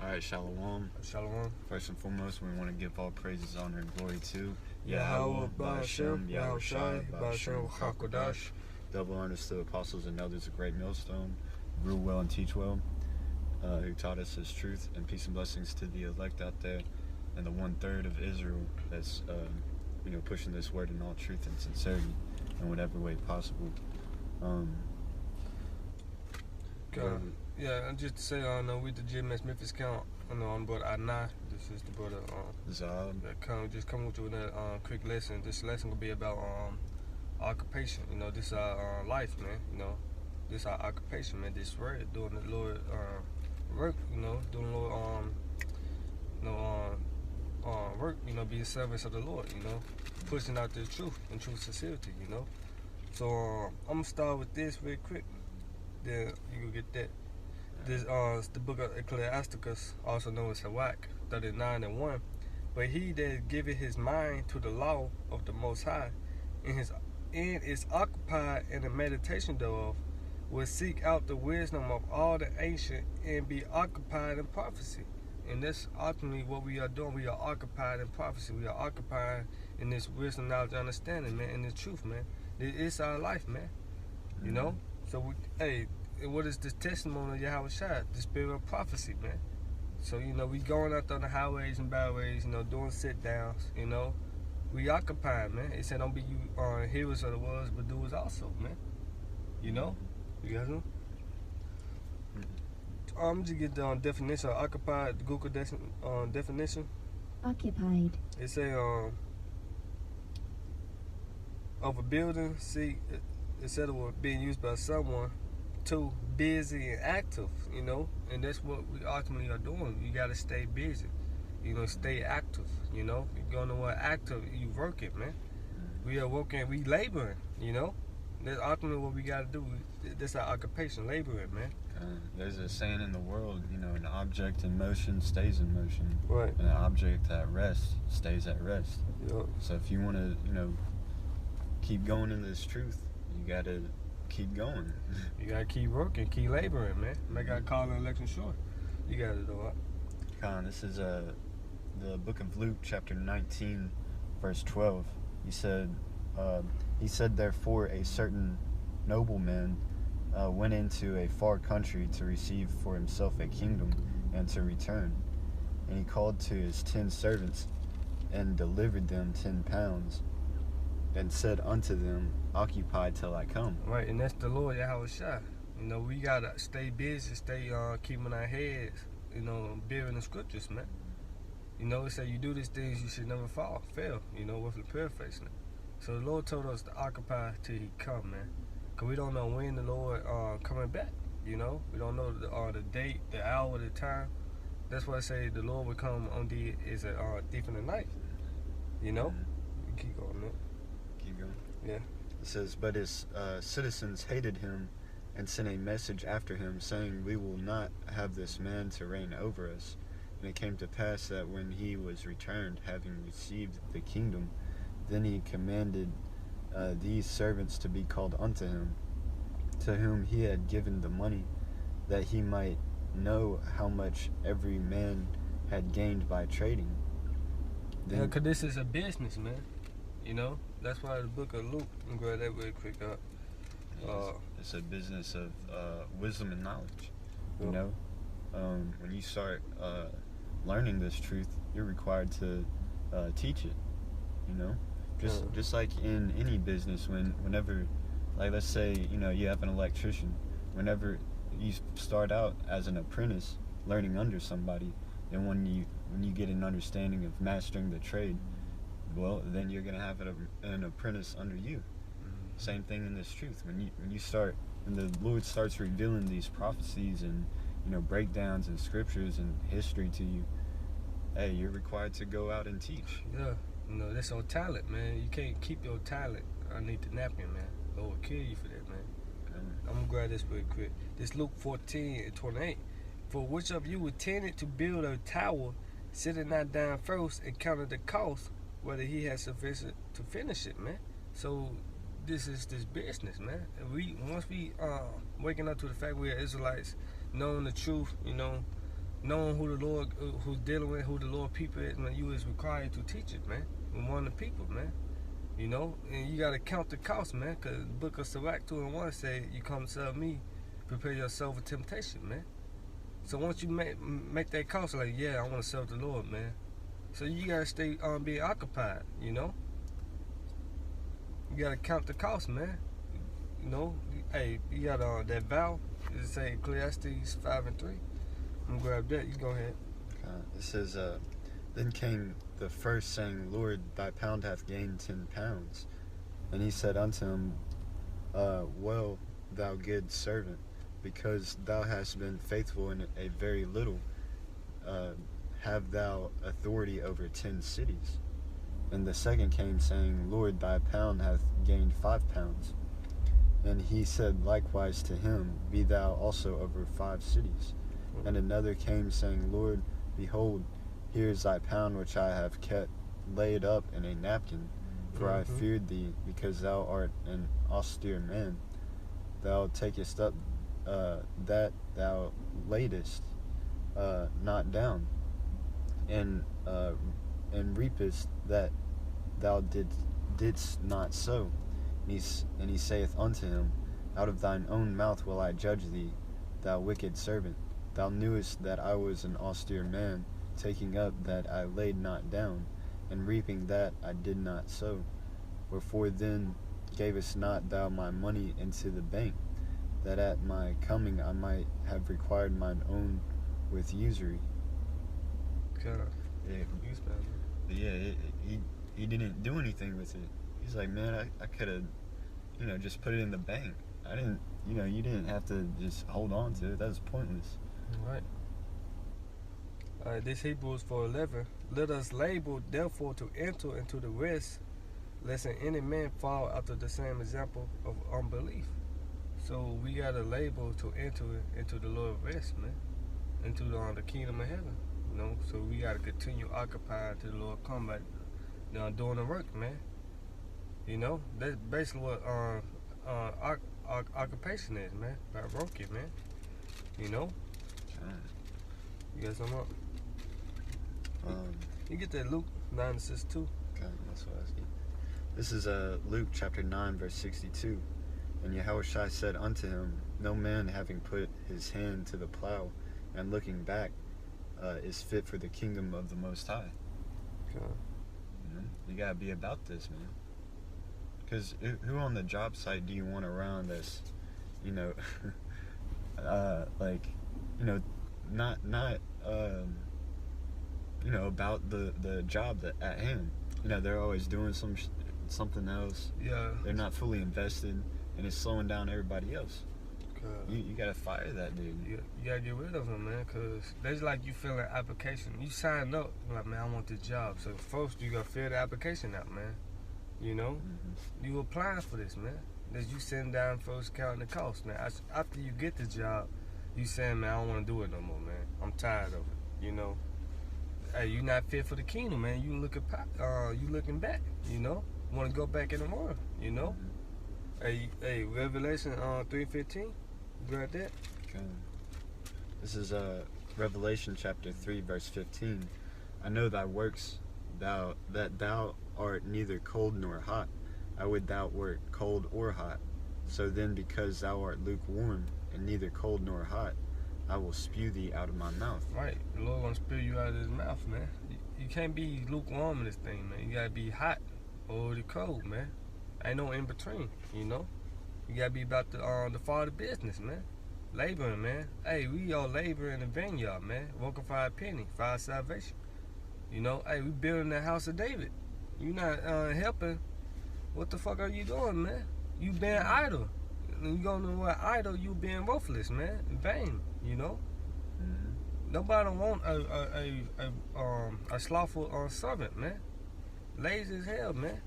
Alright, Shalom. Shalom. First and foremost, we want to give all praises, honor, and glory to Yahweh, Ba'ashem, Yahweh Shai, Ba'ashem, HaKodash. Double honors to the apostles and elders of Great Millstone, rule well and teach well, who taught us His truth, and peace and blessings to the elect out there, and the 1/3 of Israel that's, pushing this word in all truth and sincerity in whatever way possible. Yeah, and just to say, we the GMS Memphis count. I'm brother Anai. This is the brother Zab. that come with you with that quick lesson. This lesson will be about occupation. This is our life, man. This our occupation, man. This word, doing the Lord work. Doing the Lord work. Being servants of the Lord. Pushing out the truth and true sincerity. So I'm gonna start with this real quick. Then you go get that. This the book of Ecclesiasticus, also known as Sirach 39:1. But he that giveth his mind to the law of the Most High, and is occupied in the meditation thereof, will seek out the wisdom of all the ancient and be occupied in prophecy. And that's ultimately what we are doing. We are occupied in prophecy. We are occupied in this wisdom, knowledge, understanding, man, and the truth, man. It's our life, man. So what is this testimony of Yahweh Shai? The spirit of prophecy, man. So, we going out on the highways and byways, doing sit downs, We occupied, man. It said don't be you hearers of the words, but doers also, man. You guys know? I'm just get the definition of occupied, the Google definition. Occupied. It say of a building, instead of being used by someone, too busy and active, and that's what we ultimately are doing. You gotta stay busy, stay active, you gonna know what active, you working, man. We are working, we laboring, That's ultimately what we gotta do. That's our occupation, laboring, man. There's a saying in the world, an object in motion stays in motion. Right. And an object at rest stays at rest. Yep. So if you want to, keep going in this truth, you got to keep going. You got to keep working, keep laboring, man. Make our call and election short. You got to do it. This is the book of Luke, chapter 19, verse 12. He said, therefore, a certain nobleman went into a far country to receive for himself a kingdom and to return. And he called to his 10 servants and delivered them 10 pounds and said unto them, occupy till I come. Right, and that's the Lord Yahweh Shai. We got to stay busy, stay keeping our heads, bearing the scriptures, man. It say you do these things, you should never fail, with paraphrasing it. So the Lord told us to occupy till He come, man. Because we don't know when the Lord coming back, We don't know the date, the hour, the time. That's why I say the Lord will come on is a thief in the night, We keep going, man. Keep going. Yeah. It says, but his citizens hated him and sent a message after him, saying, we will not have this man to reign over us. And it came to pass that when he was returned, having received the kingdom, then he commanded these servants to be called unto him, to whom he had given the money, that he might know how much every man had gained by trading. Yeah, because this is a business, man. That's why the book of Luke, I'm grab that real quick up. It's a business of wisdom and knowledge. Yep. When you start learning this truth, you're required to teach it. Just like in any business, whenever, like let's say, you have an electrician. Whenever you start out as an apprentice, learning under somebody, and when you get an understanding of mastering the trade, well, then you're gonna have an apprentice under you. Mm-hmm. Same thing in this truth. When the Lord starts revealing these prophecies and breakdowns and scriptures and history to you, hey, you're required to go out and teach. Yeah, that's your talent, man. You can't keep your talent underneath the napkin, man. Lord will kill you for that, man. I'm gonna grab this real quick. This Luke 14:28. For which of you intended to build a tower, sitting not down first and counted the cost, whether he has sufficient to finish it, man. So this is this business, man. Once we waking up to the fact we are Israelites, knowing the truth, knowing who the Lord, who's dealing with, who the Lord people is, man, you is required to teach it, man. And one of the people, man. You know, and you gotta count the cost, man. Cause the book of Sirach 2:1 say, "You come serve me, prepare yourself for temptation, man." So once you make that cost, like, yeah, I want to serve the Lord, man. So you gotta stay being occupied, you know. You gotta count the cost, man. You know, hey, you got that vow. It say Ecclesiastes 5:3. I'm gonna grab that. You go ahead. It says, "Then came the first, saying, Lord, thy pound hath gained 10 pounds. And he said unto him, Well, thou good servant, because thou hast been faithful in a very little, have thou authority over 10 cities. And the second came, saying, Lord, thy pound hath gained 5 pounds. And he said likewise to him, Be thou also over 5 cities. And another came, saying, Lord, behold, here is thy pound which I have kept laid up in a napkin. For I feared thee, because thou art an austere man. Thou takest up that thou laidest not down, and reapest that thou didst not sow. And he saith unto him, Out of thine own mouth will I judge thee, thou wicked servant. Thou knewest that I was an austere man, taking up that I laid not down, and reaping that I did not sow. Wherefore then gavest not thou my money into the bank, that at my coming I might have required mine own with usury?" He didn't do anything with it. He's like, man, I could have, just put it in the bank. I didn't, you didn't have to just hold on to it. That was pointless. Right. This Hebrews 4:11. Let us labor therefore to enter into the rest, lest any man fall after the same example of unbelief. So we gotta labor to enter into the Lord's rest, man, into the kingdom of heaven. So we gotta continue occupying till the Lord come back, doing the work, man. That's basically what occupation is, man. By working, man. You got something up? You get that Luke 9:62. Okay, that's what I was getting. This is Luke chapter 9, verse 62. And Yahushua said unto him, No man having put his hand to the plow and looking back is fit for the kingdom of the Most High. Okay. You gotta be about this, man. Because who on the job site do you want around that's, not about the job at hand. They're always doing something else. Yeah. They're not fully invested, and it's slowing down everybody else. Okay. You gotta fire that dude. You gotta get rid of them, man, because that's like you fill an application. You sign up, like, man, I want this job. So first you gotta fill the application out, man. You applying for this, man. That you sitting down first counting the cost, man. After you get the job, you saying, man, I don't want to do it no more, man. I'm tired of it, Hey, you not fit for the kingdom, man. You looking back, Want to go back in the world, Hey, Revelation 3:15. Grab that. Okay. This is Revelation chapter 3, verse 15. I know thy works, that thou art neither cold nor hot. I would thou wert cold or hot. So then, because thou art lukewarm, and neither cold nor hot, I will spew thee out of my mouth. Right. The Lord gonna spew you out of his mouth, man. You can't be lukewarm in this thing, man. You gotta be hot or the cold, man. Ain't no in between, You gotta be about the Father business, man. Laboring, man. Hey, we all labor in the vineyard, man. Working for our penny, for our salvation. Hey, we building the house of David. You not helping. What the fuck are you doing, man? You being idle. You gonna know what idle? You being worthless, man. In vain, Nobody want a slothful servant, man. Lazy as hell, man.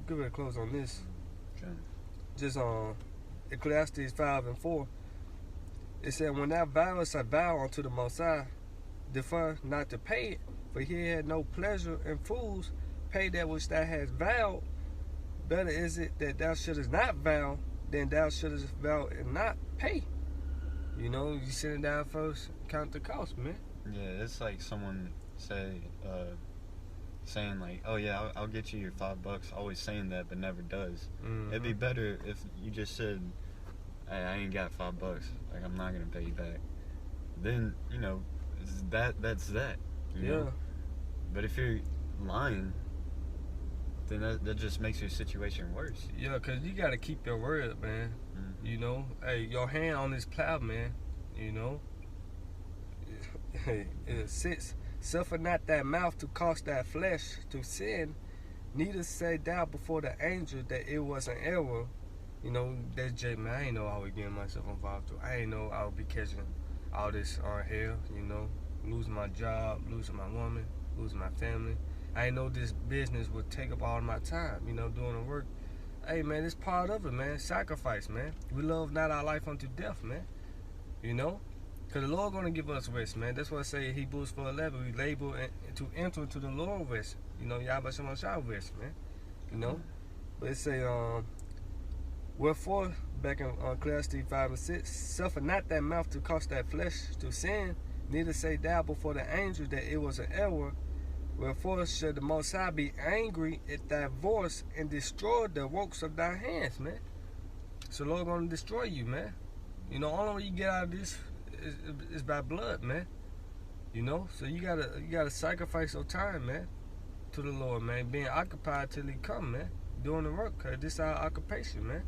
Give it a close on this. Okay. Just Ecclesiastes 5:4. It said, when thou vowest a vow unto the Most High, defer not to pay it, for he had no pleasure in fools. Pay that which thou hast vowed. Better is it that thou shouldest not vow than thou shouldest vow and not pay. You know, you sitting down first, count the cost, man. Yeah, it's like someone saying like, "Oh yeah, I'll get you your $5." Always saying that, but never does. It'd be better if you just said, "Hey, I ain't got $5. Like, I'm not gonna pay you back." Then that's that. You know? But if you're lying, then that just makes your situation worse. Yeah, cause you gotta keep your word, man. Mm-hmm. You know, hey, your hand on this plow, man. You know, hey, it sits. Suffer not that mouth to cause that flesh to sin, neither say thou before the angel that it was an error. You know, that's Jay, man. I ain't know I was getting myself involved to. I ain't know I would be catching all this hell, you know, losing my job, losing my woman, losing my family. I ain't know this business would take up all my time, you know, doing the work. Hey, man, it's part of it, man. Sacrifice, man. We love not our life unto death, man. You know? Because the Lord going to give us rest, man. That's why I say Hebrews 4:11, we labor to enter into the Lord rest. You know, Yahweh Shem shall rest, man. You know? But it say, wherefore, back in Ecclesiastes 5:6, suffer not that mouth to cause that flesh to sin, neither say thou before the angel that it was an error. Wherefore should the Most High be angry at thy voice and destroy the works of thy hands, man. So Lord gonna destroy you, man. You know, only way you get out of this is by blood, man. You know, so you gotta sacrifice your time, man, to the Lord, man. Being occupied till He come, man. Doing the work, cause this is our occupation, man.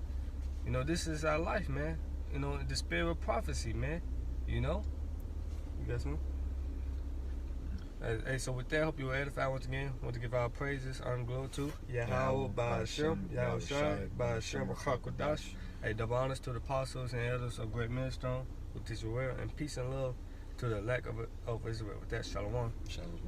You know, this is our life, man. You know, the spirit of prophecy, man. You know, you got something? Hey, so with that, I hope you were edified once again. I want to give our praises, honor, and glory to Yahweh, Ba'ashem, Yahweh Shai, Ba'ashem, Hakodash. Hey, double honors to the apostles and elders of Great Millstone who teach the word, and peace and love to the elect of Israel. With that, Shalom. Shalom.